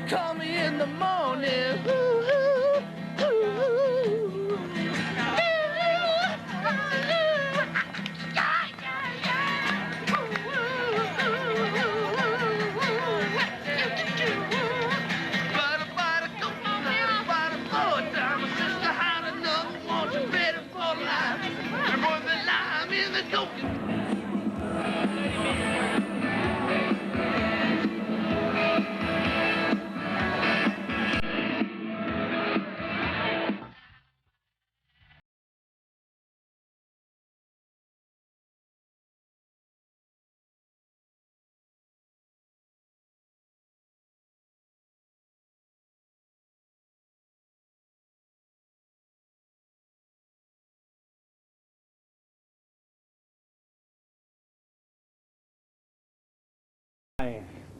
Call me in the morning.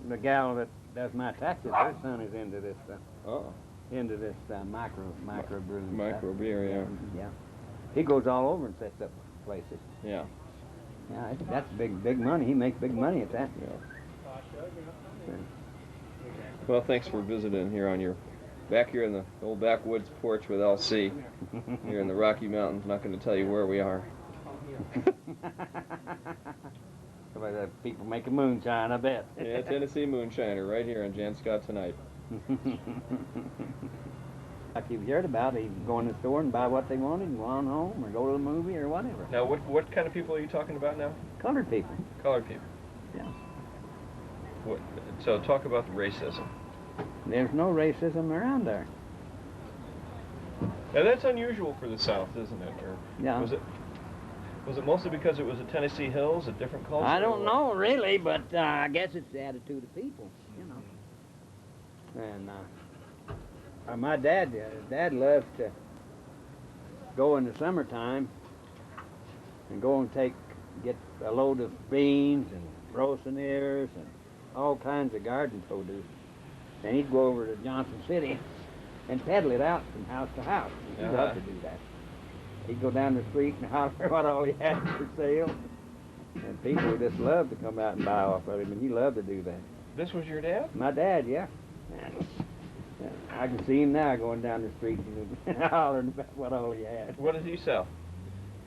The gal that does my taxes, her son is into this micro brew. Micro beer, yeah. Yeah. He goes all over and sets up places. Yeah. Yeah, that's big money. He makes big money at that. Yeah. Well, thanks for visiting here on your back here in the old backwoods porch with LC. Here in the Rocky Mountains. Not going to tell you where we are. People making moonshine, I bet. Yeah, Tennessee Moonshiner, right here on Jan Scott Tonight. Like you've heard about, they go in the store and buy what they wanted and go on home or go to the movie or whatever. Now, what kind of people are you talking about now? Colored people. Colored people. Yeah. So talk about the racism. There's no racism around there. Now, that's unusual for the South, isn't it? Or yeah. Was it mostly because it was the Tennessee Hills, a different culture? I don't know, really, but I guess it's the attitude of people, you know. And my dad loves to go in the summertime and go and get a load of beans and roasting ears and all kinds of garden produce. And he'd go over to Johnson City and peddle it out from house to house. He loved to do that. He'd go down the street and holler what all he had for sale. And people just loved to come out and buy off of him, and he loved to do that. This was your dad? My dad, yeah. I can see him now going down the street and hollering about what all he had. What does he sell?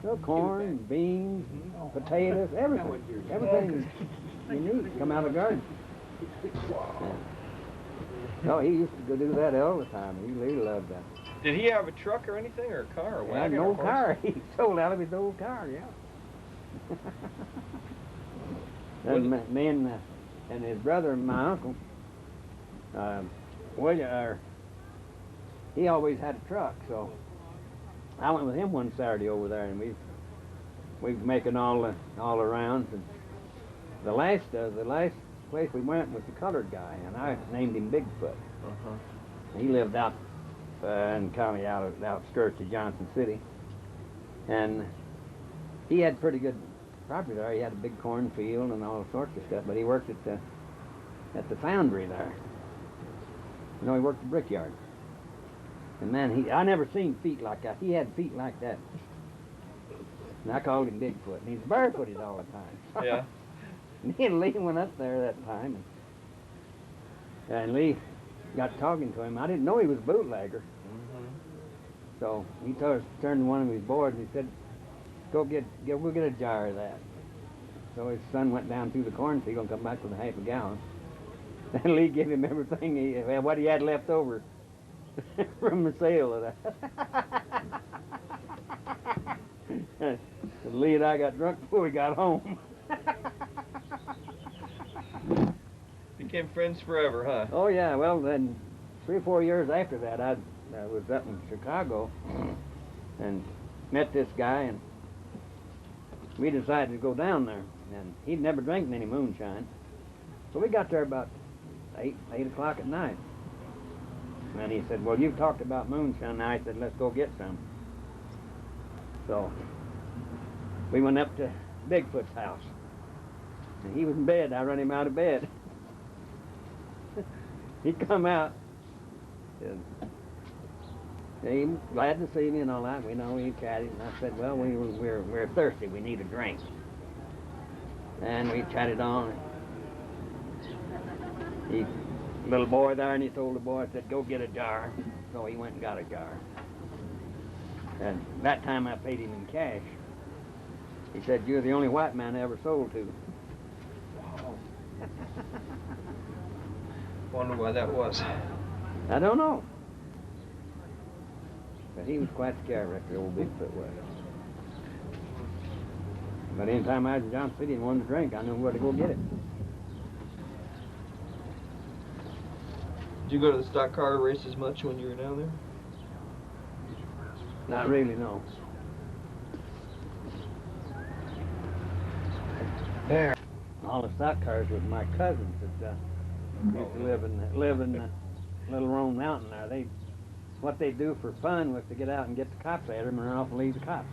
Well, corn, beans, potatoes, everything. Everything you need come out of the garden. No, he used to go do that all the time. He really loved that. Did he have a truck or anything, or a car, or wagon? An old car. He sold out of his old car, yeah. And me and his brother and my uncle, he always had a truck, so I went with him one Saturday over there, and we was making all the rounds. And the last place we went was the colored guy, and I named him Bigfoot. He lived out in county outskirts of Johnson City, and he had pretty good property there. He had a big cornfield and all sorts of stuff, but he worked at the foundry there. You know, he worked the brickyard. And man, I never seen feet like that. He had feet like that. And I called him Bigfoot, and he's barefooted all the time. Yeah. And Lee went up there that time, and Lee got talking to him. I didn't know he was a bootlegger. So he turned to one of his boys and he said, go get a jar of that. So his son went down through the cornfield and come back with a half a gallon. And Lee gave him everything, what he had left over from the sale of that. Lee and I got drunk before we got home. Became friends forever, huh? Oh yeah, well then 3 or 4 years after that I was up in Chicago and met this guy, and we decided to go down there, and he'd never drank any moonshine. So we got there about 8 o'clock at night. And he said, well, you've talked about moonshine. Now I said, let's go get some. So we went up to Bigfoot's house. And he was in bed. I run him out of bed. He come out. And he was glad to see me and all that. We chatted. And I said, well, we're thirsty. We need a drink. And we chatted on. He, little boy there, and he told the boy, I said, go get a jar. So he went and got a jar. And that time I paid him in cash. He said, you're the only white man I ever sold to. Wow. Wonder why that was. I don't know. But he was quite the character, old Bigfoot was. But anytime I was in Johnson City and wanted to drink, I knew where to go get it. Did you go to the stock car races much when you were down there? Not really, no. There. All the stock cars with my cousins that used to live in little Roan Mountain there. What they do for fun was to get out and get the cops at them and run off and leave the cops.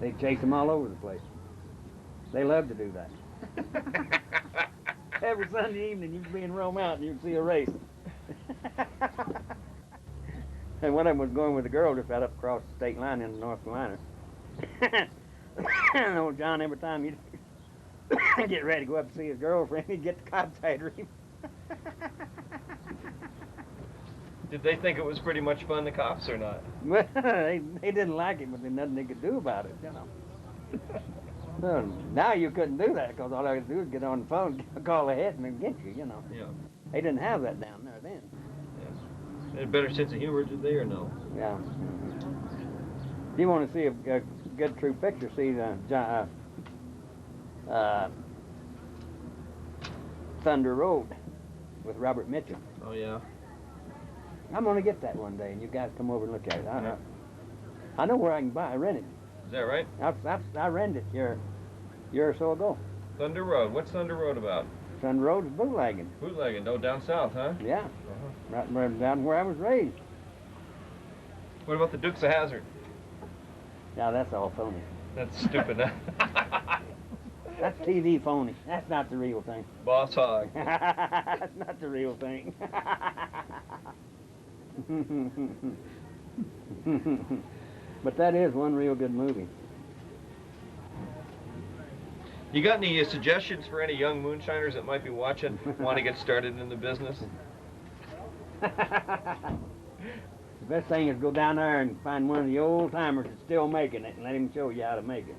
They'd chase them all over the place. They love to do that. Every Sunday evening you'd be in Roan Mountain, you'd see a race. And one of them was going with a girl just right up across the state line into North Carolina. And old John, every time he'd get ready to go up and see his girlfriend, he'd get the cops after him. Did they think it was pretty much fun, the cops, or not? Well, they didn't like it, but there's nothing they could do about it, you know. Well, now you couldn't do that, because all I could do is get on the phone, call ahead, and they'd get you, you know. Yeah. They didn't have that down there then. Yeah. They had a better sense of humor, did they, or no? Yeah. If you want to see a good true picture, see Thunder Road with Robert Mitchell. Oh, yeah. I'm going to get that one day, and you guys come over and look at it. I know where I can buy. I rent it. Is that right? I rented it a year or so ago. Thunder Road. What's Thunder Road about? Thunder Road is bootlegging. Bootlegging. Oh, down south, huh? Yeah. Right down where I was raised. What about the Dukes of Hazzard? Now that's all phony. That's stupid, huh? That's TV phony. That's not the real thing. Boss Hog. That's not the real thing. But that is one real good movie. You got any suggestions for any young moonshiners that might be watching, want to get started in the business? The best thing is go down there and find one of the old timers that's still making it and let him show you how to make it.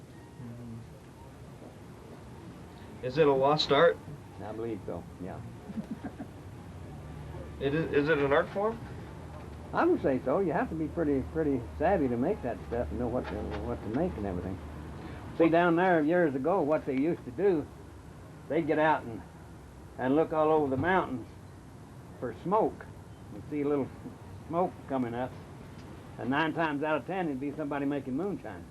Is it a lost art? I believe so, yeah. Is it an art form? I would say so. You have to be pretty savvy to make that stuff and know what to make and everything. See, down there years ago, what they used to do, they'd get out and look all over the mountains for smoke. You'd see a little smoke coming up, and 9 times out of 10 it'd be somebody making moonshine.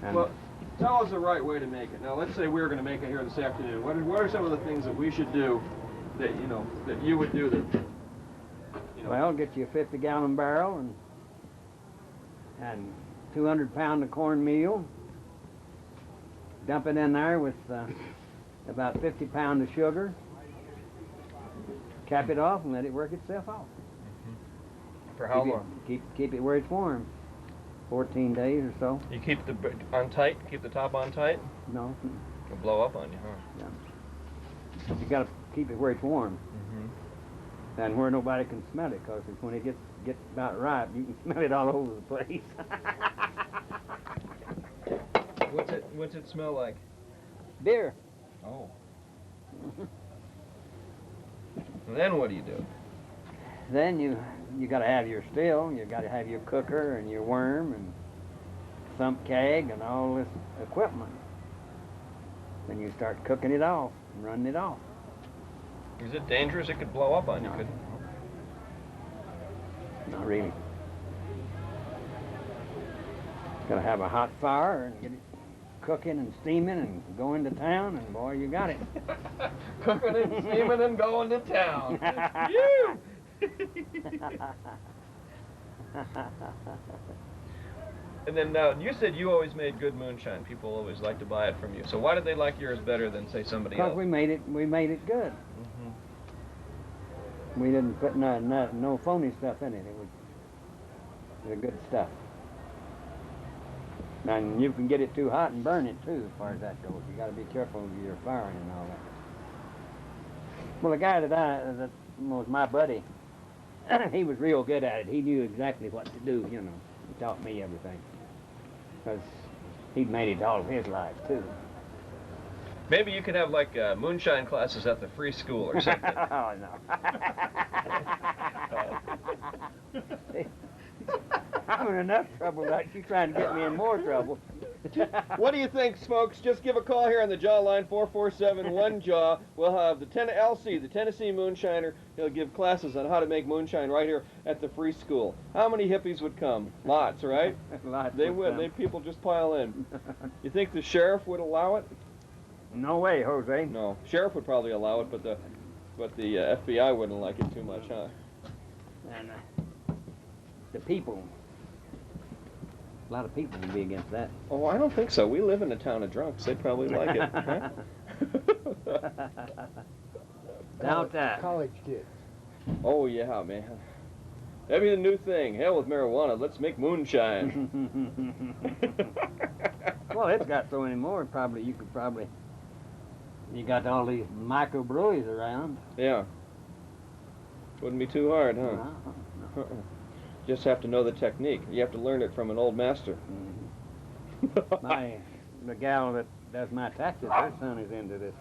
And well, tell us the right way to make it. Now, let's say we were going to make it here this afternoon. What are some of the things that we should do that that you would do that? Well, get you a 50-gallon barrel and 200 pound of cornmeal. Dump it in there with about 50 pounds of sugar. Cap it off and let it work itself off. For how long? Keep it where it's warm. 14 days or so. You keep the on tight. Keep the top on tight. No. It'll blow up on you, huh? Yeah. You got to keep it where it's warm. Mm-hmm. And where nobody can smell it, because when it gets about ripe, you can smell it all over the place. What's it smell like? Beer. Oh. Then what do you do? Then you got to have your still, you got to have your cooker and your worm and sump keg and all this equipment. Then you start cooking it off and running it off. Is it dangerous? It could blow up on you, No. could Not really. Got to have a hot fire and get it cooking and steaming and go into town, and boy, you got it. Cooking and steaming and going to town. You! And then you said you always made good moonshine. People always like to buy it from you. So why did they like yours better than, say, somebody else? Because we made it good. Mm-hmm. We didn't put no phony stuff in it. It was the good stuff. And you can get it too hot and burn it too, as far as that goes. You got to be careful of your firing and all that. Well, the guy that was my buddy, he was real good at it. He knew exactly what to do, you know. He taught me everything. Because he'd made it all of his life, too. Maybe you could have, like, moonshine classes at the free school or something. Oh, no. I'm in enough trouble without you trying to get me in more trouble. What do you think, folks? Just give a call here on the Jaw line, 447-1-JAW. We'll have the LC, the Tennessee Moonshiner. He'll give classes on how to make moonshine right here at the free school. How many hippies would come? Lots, right? Lots. They would. People just pile in. You think the sheriff would allow it? No way, Jose. No. Sheriff would probably allow it, but the FBI wouldn't like it too much, huh? And the people, a lot of people would be against that. Oh, I don't think so. We live in a town of drunks. They'd probably like it. Huh? Downtown. College kids. Oh, yeah, man. That'd be the new thing. Hell with marijuana. Let's make moonshine. Well, it's got so many more. You got all these microbreweries around. Yeah. Wouldn't be too hard, huh? No. Just have to know the technique. You have to learn it from an old master. The gal that does my taxes, her son is into this.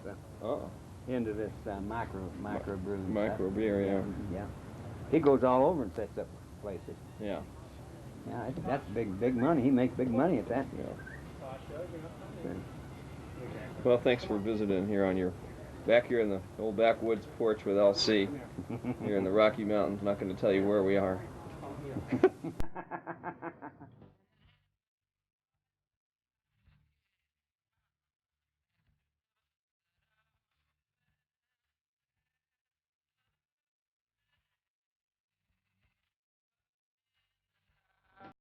Micro brewing. Micro beer, yeah. Yeah. He goes all over and sets up places. Yeah. Yeah, that's big money. He makes big money at that. Yeah. Well, thanks for visiting here on your back here in the old backwoods porch with LC here in the Rocky Mountains. Not going to tell you where we are.